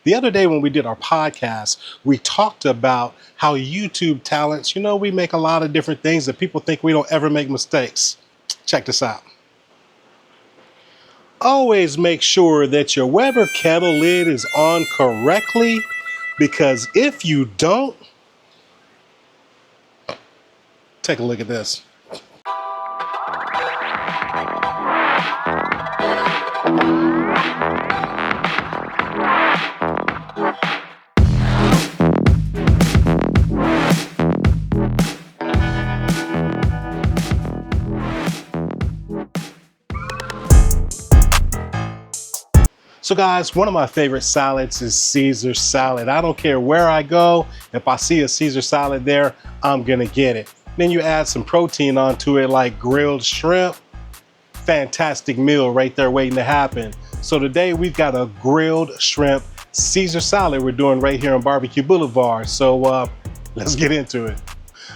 The other day when we did our podcast, we talked about how YouTube talents, we make a lot of different things that people think we don't ever make mistakes. Check this out. Always make sure that your Weber kettle lid is on correctly, because if you don't, take a look at this. So guys, one of my favorite salads is Caesar salad. I don't care where I go. If I see a Caesar salad there, I'm gonna get it. Then you add some protein onto it like grilled shrimp. Fantastic meal right there waiting to happen. So today we've got a grilled shrimp Caesar salad we're doing right here on Barbecue Boulevard. So let's get into it.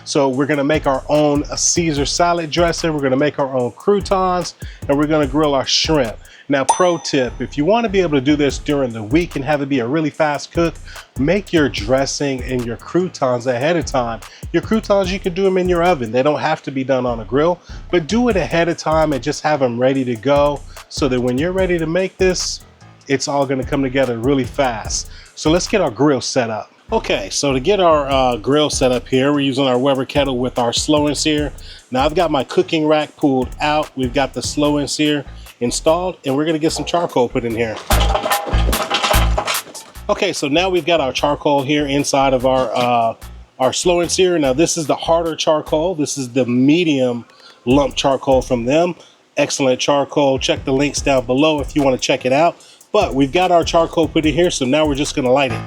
So we're gonna make our own Caesar salad dressing. We're gonna make our own croutons, and we're gonna grill our shrimp. Now, pro tip, if you wanna be able to do this during the week and have it be a really fast cook, make your dressing and your croutons ahead of time. Your croutons, you can do them in your oven. They don't have to be done on a grill, but do it ahead of time and just have them ready to go so that when you're ready to make this, it's all gonna come together really fast. So let's get our grill set up. Okay, so to get our grill set up here, we're using our Weber kettle with our slow and sear. Now I've got my cooking rack pulled out. We've got the slow and sear installed, and we're gonna get some charcoal put in here. Okay, so now we've got our charcoal here inside of our slow and sear. Now this is the harder charcoal. This is the medium lump charcoal from them. Excellent charcoal. Check the links down below if you wanna check it out. But we've got our charcoal put in here, so now we're just gonna light it.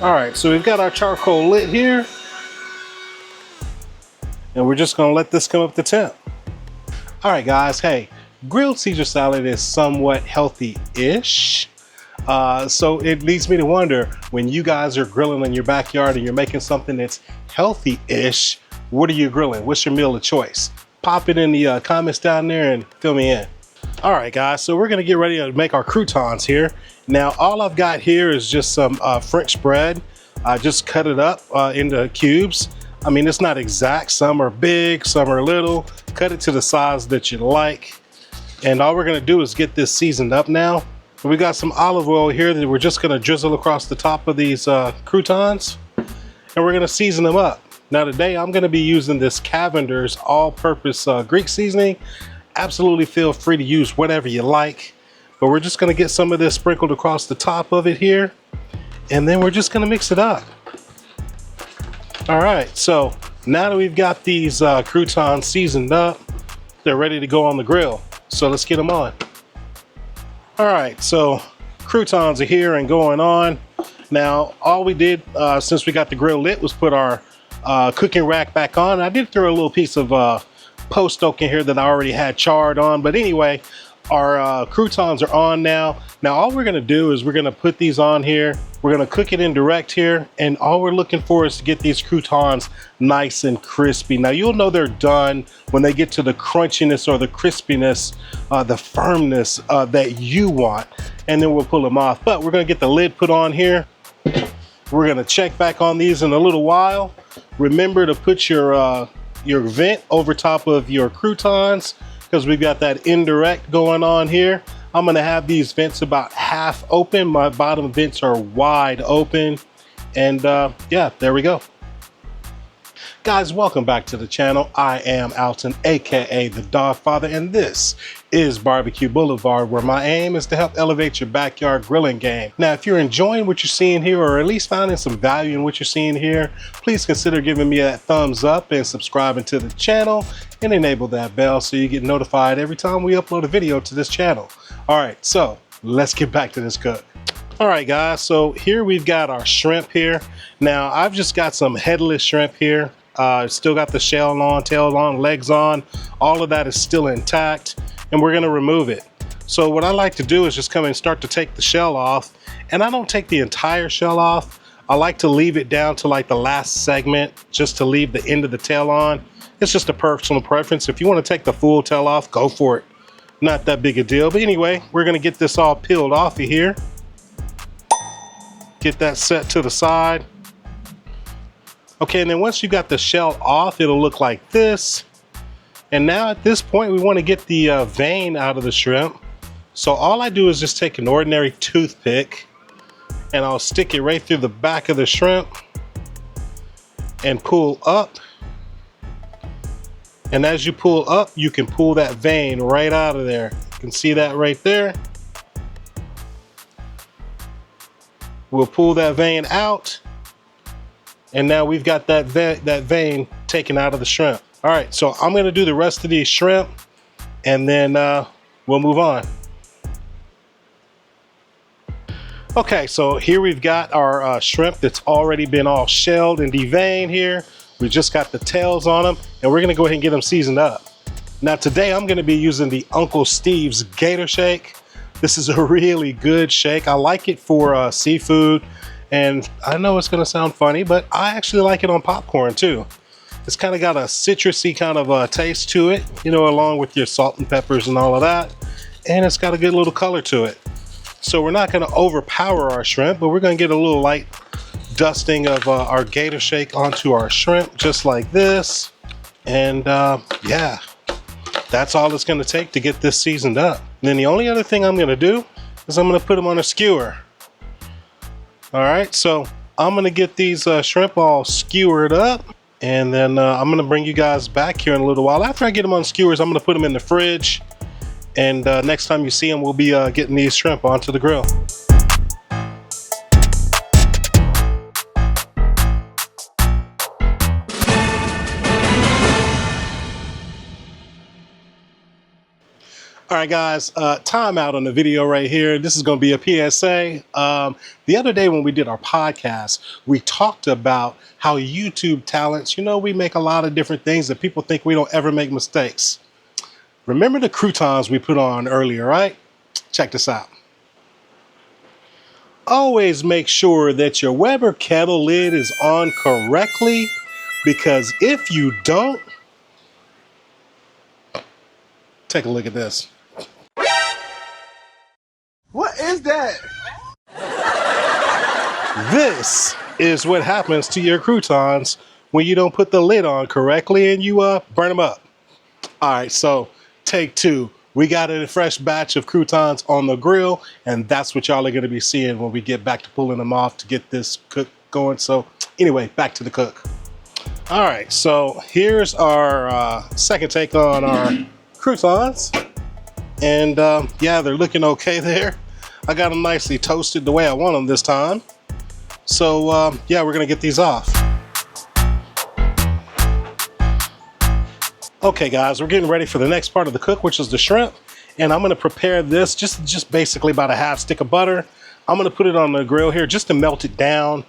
All right, so we've got our charcoal lit here, and we're just gonna let this come up to temp. All right, guys, hey, grilled Caesar salad is somewhat healthy-ish. So it leads me to wonder, when you guys are grilling in your backyard and you're making something that's healthy-ish, what are you grilling? What's your meal of choice? Pop it in the comments down there and fill me in. All right, guys, so we're gonna get ready to make our croutons here. Now, all I've got here is just some French bread. I just cut it up into cubes. I mean, it's not exact. Some are big, some are little. Cut it to the size that you like. And all we're gonna do is get this seasoned up now. We got some olive oil here that we're just gonna drizzle across the top of these croutons. And we're gonna season them up. Now today, I'm gonna be using this Cavender's all-purpose Greek seasoning. Absolutely feel free to use whatever you like. But we're just gonna get some of this sprinkled across the top of it here, and then we're just gonna mix it up. All right, so now that we've got these croutons seasoned up, they're ready to go on the grill. So let's get them on. All right, so croutons are here and going on. Now, all we did since we got the grill lit was put our cooking rack back on. I did throw a little piece of post oak in here that I already had charred on, but anyway, our croutons are on now. Now all we're gonna do is we're gonna put these on here. We're gonna cook it in direct here, and all we're looking for is to get these croutons nice and crispy. Now you'll know they're done when they get to the crunchiness or the crispiness, the firmness that you want, and then we'll pull them off. But we're gonna get the lid put on here. We're gonna check back on these in a little while. Remember to put your vent over top of your croutons, because we've got that indirect going on here. I'm gonna have these vents about half open. My bottom vents are wide open. And yeah, there we go. Guys, welcome back to the channel. I am Alton, AKA The Dawgfatha, and this is Barbecue Boulevard, where my aim is to help elevate your backyard grilling game. Now, if you're enjoying what you're seeing here, or at least finding some value in what you're seeing here, please consider giving me that thumbs up and subscribing to the channel and enable that bell so you get notified every time we upload a video to this channel. All right, so let's get back to this cook. All right, guys, so here we've got our shrimp here. Now, I've just got some headless shrimp here. Still got the shell on, tail on, legs on. All of that is still intact, and we're gonna remove it. So what I like to do is just come and start to take the shell off, and I don't take the entire shell off. I like to leave it down to like the last segment, just to leave the end of the tail on, It's just a personal preference. If you want to take the full tail off, go for it. Not that big a deal. But anyway, we're gonna get this all peeled off of here. Get that set to the side. Okay, and then once you got the shell off, it'll look like this. And now at this point, we want to get the vein out of the shrimp. So all I do is just take an ordinary toothpick and I'll stick it right through the back of the shrimp and pull up. And as you pull up, you can pull that vein right out of there. You can see that right there. We'll pull that vein out. And now we've got that vein taken out of the shrimp. All right, so I'm gonna do the rest of these shrimp and then we'll move on. Okay, so here we've got our shrimp that's already been all shelled and deveined here. We just got the tails on them and we're gonna go ahead and get them seasoned up. Now today I'm gonna be using the Uncle Steve's Gator Shake. This is a really good shake. I like it for seafood. And I know it's gonna sound funny, but I actually like it on popcorn too. It's kind of got a citrusy kind of taste to it, you know, along with your salt and peppers and all of that. And it's got a good little color to it. So we're not gonna overpower our shrimp, but we're gonna get a little light dusting of our Gator Shake onto our shrimp, just like this. And yeah, that's all it's gonna take to get this seasoned up. And then the only other thing I'm gonna do is I'm gonna put them on a skewer. All right, so I'm gonna get these shrimp all skewered up, and then I'm gonna bring you guys back here in a little while. After I get them on skewers, I'm gonna put them in the fridge, and next time you see them, we'll be getting these shrimp onto the grill. All right, guys, time out on the video right here. This is going to be a PSA. The other day when we did our podcast, we talked about how YouTube talents, you know, we make a lot of different things that people think we don't ever make mistakes. Remember the croutons we put on earlier, right? Check this out. Always make sure that your Weber kettle lid is on correctly, because if you don't, take a look at this. What is that? This is what happens to your croutons when you don't put the lid on correctly and you burn them up. All right, so take two. We got a fresh batch of croutons on the grill, and that's what y'all are gonna be seeing when we get back to pulling them off to get this cook going. So anyway, back to the cook. All right, so here's our second take on our croutons. And yeah, they're looking okay there. I got them nicely toasted the way I want them this time. So yeah, we're gonna get these off. Okay guys, we're getting ready for the next part of the cook, which is the shrimp. And I'm gonna prepare this just basically about a half stick of butter. I'm gonna put it on the grill here just to melt it down.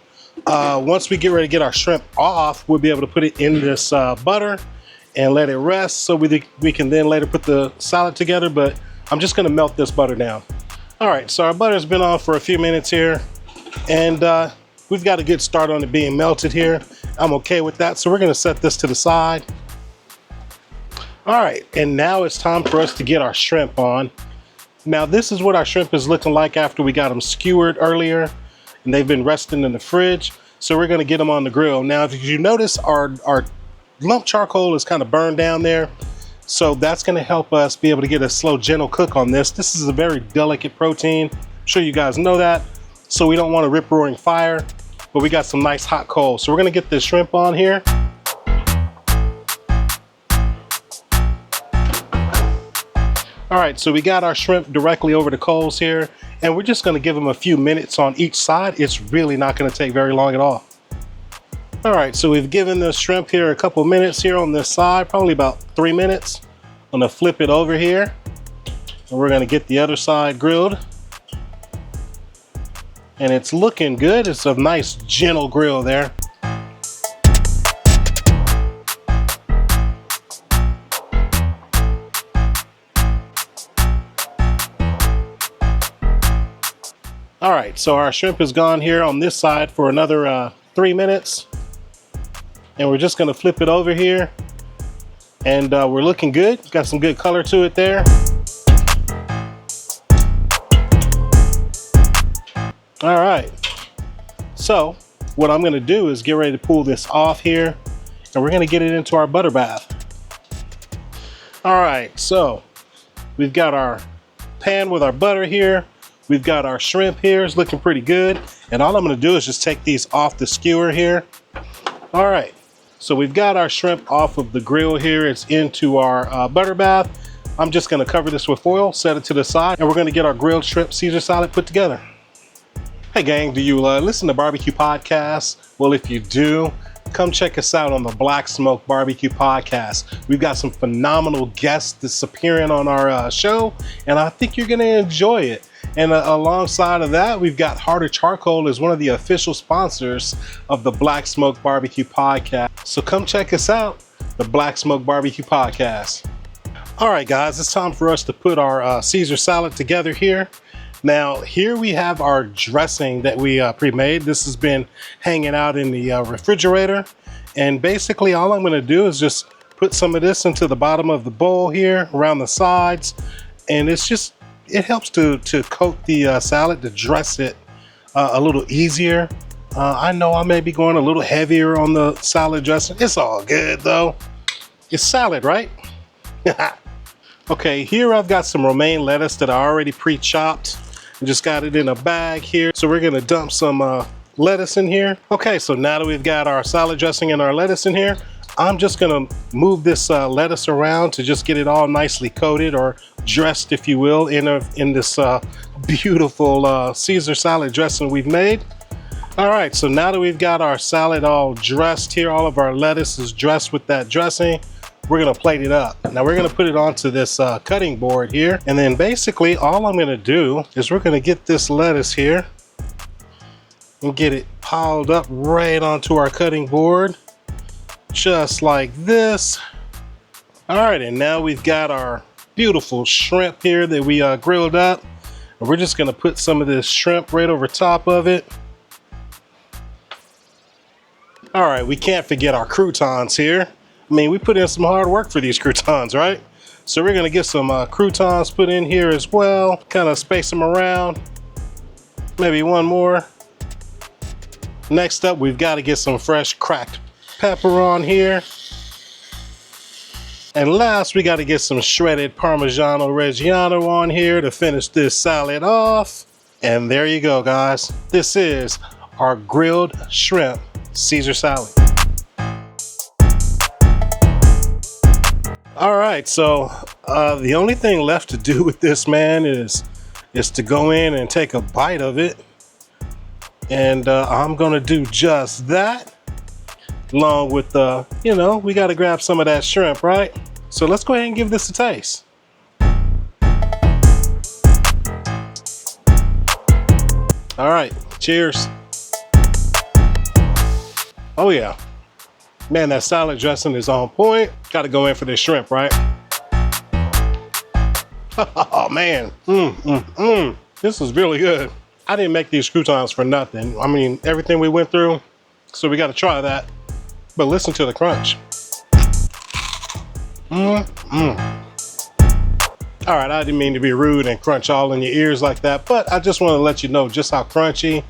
Once we get ready to get our shrimp off, we'll be able to put it in this butter and let it rest so we can then later put the salad together, but I'm just gonna melt this butter down. All right, so our butter's been on for a few minutes here, and we've got a good start on it being melted here. I'm okay with that, so we're gonna set this to the side. All right, and now it's time for us to get our shrimp on. Now this is what our shrimp is looking like after we got them skewered earlier, and they've been resting in the fridge. So we're gonna get them on the grill. Now, if you notice, our lump charcoal is kind of burned down there. So that's gonna help us be able to get a slow, gentle cook on this. This is a very delicate protein. I'm sure you guys know that. So we don't want a rip-roaring fire, but we got some nice hot coals. So we're gonna get this shrimp on here. All right, so we got our shrimp directly over the coals here, and we're just gonna give them a few minutes on each side. It's really not gonna take very long at all. All right, so we've given the shrimp here a couple minutes here on this side, probably about 3 minutes. I'm gonna flip it over here, and we're gonna get the other side grilled. And it's looking good. It's a nice, gentle grill there. All right, so our shrimp is gone here on this side for another 3 minutes. And we're just gonna flip it over here And we're looking good. Got some good color to it there. All right. So what I'm gonna do is get ready to pull this off here, and we're gonna get it into our butter bath. All right, so we've got our pan with our butter here. We've got our shrimp here. It's looking pretty good. And all I'm gonna do is just take these off the skewer here. All right, so we've got our shrimp off of the grill here. It's into our butter bath. I'm just gonna cover this with foil, set it to the side, and we're gonna get our grilled shrimp Caesar salad put together. Hey gang, do you listen to barbecue podcasts? Well, if you do, come check us out on the Black Smoke Barbecue Podcast. We've got some phenomenal guests that's appearing on our show, and I think you're gonna enjoy it. And alongside of that, we've got Harder Charcoal as one of the official sponsors of the Black Smoke Barbecue Podcast. So come check us out, the Black Smoke Barbecue Podcast. All right, guys, it's time for us to put our Caesar salad together here. Now, here we have our dressing that we pre-made. This has been hanging out in the refrigerator. And basically all I'm gonna do is just put some of this into the bottom of the bowl here, around the sides. And it helps to coat the salad, to dress it a little easier. I know I may be going a little heavier on the salad dressing. It's all good though. It's salad, right? Okay, here I've got some romaine lettuce that I already pre-chopped. Just got it in a bag here. So we're gonna dump some lettuce in here. Okay, so now that we've got our salad dressing and our lettuce in here, I'm just gonna move this lettuce around to just get it all nicely coated, or dressed, if you will, in this beautiful Caesar salad dressing we've made. All right, so now that we've got our salad all dressed here, all of our lettuce is dressed with that dressing, we're gonna plate it up. Now we're gonna put it onto this cutting board here. And then basically all I'm gonna do is we're gonna get this lettuce here and get it piled up right onto our cutting board, just like this. All right, and now we've got our beautiful shrimp here that we grilled up. And we're just gonna put some of this shrimp right over top of it. All right, we can't forget our croutons here. I mean, we put in some hard work for these croutons, right? So we're gonna get some croutons put in here as well, kind of space them around. Maybe one more. Next up, we've got to get some fresh cracked pepper on here. And last, we got to get some shredded Parmigiano Reggiano on here to finish this salad off. And there you go, guys. This is our grilled shrimp Caesar salad. All right, so the only thing left to do with this, man, is to go in and take a bite of it. And I'm gonna do just that, along with, you know, we gotta grab some of that shrimp, right? So let's go ahead and give this a taste. All right, cheers. Oh yeah. Man, that salad dressing is on point. Got to go in for this shrimp, right? Oh man, this is really good. I didn't make these croutons for nothing. I mean, everything we went through, so we got to try that. But listen to the crunch. All right, I didn't mean to be rude and crunch all in your ears like that, but I just want to let you know just how crunchy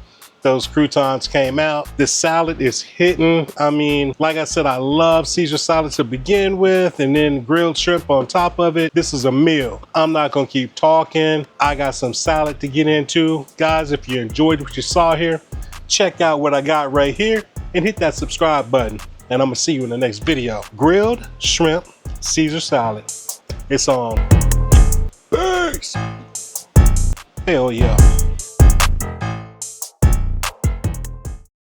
those croutons came out. This salad is hitting. I mean, like I said, I love Caesar salad to begin with, and then grilled shrimp on top of it. This is a meal. I'm not gonna keep talking. I got some salad to get into. Guys, if you enjoyed what you saw here, check out what I got right here and hit that subscribe button. And I'm gonna see you in the next video. Grilled shrimp Caesar salad. It's on. Peace. Hell yeah.